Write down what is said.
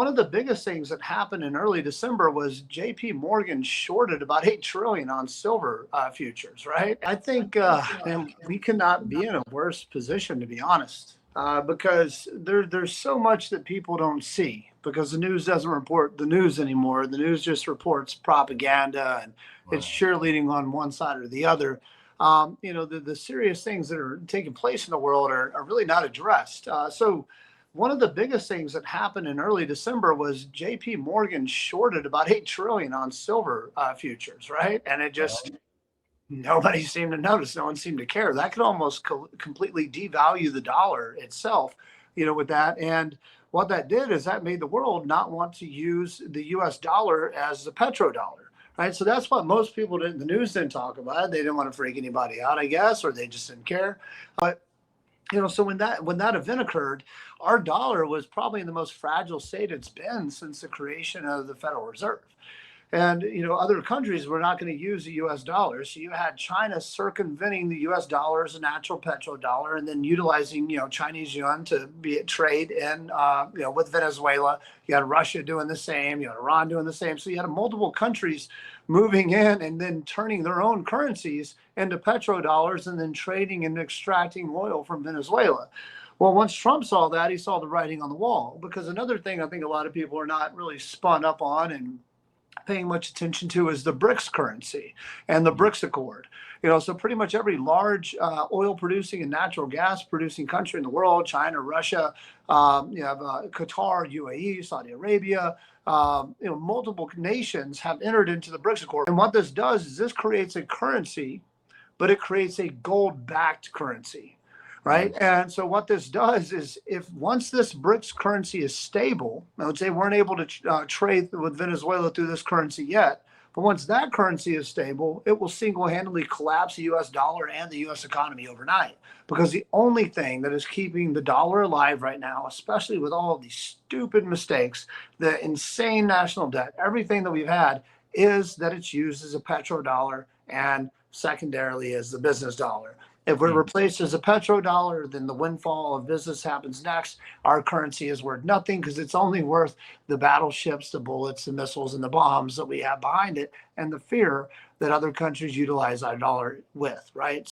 one of the biggest things that happened in early December was JP Morgan shorted about 8 trillion on silver futures, right? I think and we cannot be in a worse position, to be honest, because there's so much that people don't see because the news doesn't report the news anymore. The news just reports propaganda and it's Right. cheerleading on one side or the other. The serious things that are taking place in the world are really not addressed. So one of the biggest things that happened in early December was JP Morgan shorted about 8 trillion on silver futures, right? And it Right. just, nobody seemed to notice. No one seemed to care. That could almost completely devalue the dollar itself, with that. And what that did is that made the world not want to use the US dollar as the petrodollar. Right. So that's what most people didn't, the news didn't talk about. They didn't want to freak anybody out, I guess, or they just didn't care. But so when that event occurred, our dollar was probably in the most fragile state it's been since the creation of the Federal Reserve. And other countries were not going to use the U.S. dollar. So you had China circumventing the U.S. dollar as a natural petrodollar, and then utilizing Chinese yuan to be at trade in with Venezuela. You had Russia doing the same. You had Iran doing the same. So you had multiple countries moving in and then turning their own currencies into petrodollars and then trading and extracting oil from Venezuela. Well, once Trump saw that, he saw the writing on the wall. Because another thing I think a lot of people are not really spun up on and paying much attention to is the BRICS currency and the BRICS Accord. So pretty much every large oil producing and natural gas producing country in the world, China, Russia, you have Qatar, UAE, Saudi Arabia, multiple nations have entered into the BRICS Accord. And what this does is this creates a currency, but it creates a gold-backed currency. Right. And so what this does is if once this BRICS currency is stable, I would say weren't able to trade with Venezuela through this currency yet. But once that currency is stable, it will single-handedly collapse the U.S. dollar and the U.S. economy overnight. Because the only thing that is keeping the dollar alive right now, especially with all of these stupid mistakes, the insane national debt, everything that we've had, is that it's used as a petrodollar and secondarily as the business dollar. If we're replaced as a petrodollar, then the windfall of business happens next. Our currency is worth nothing because it's only worth the battleships, the bullets, the missiles, and the bombs that we have behind it, and the fear that other countries utilize our dollar with, right?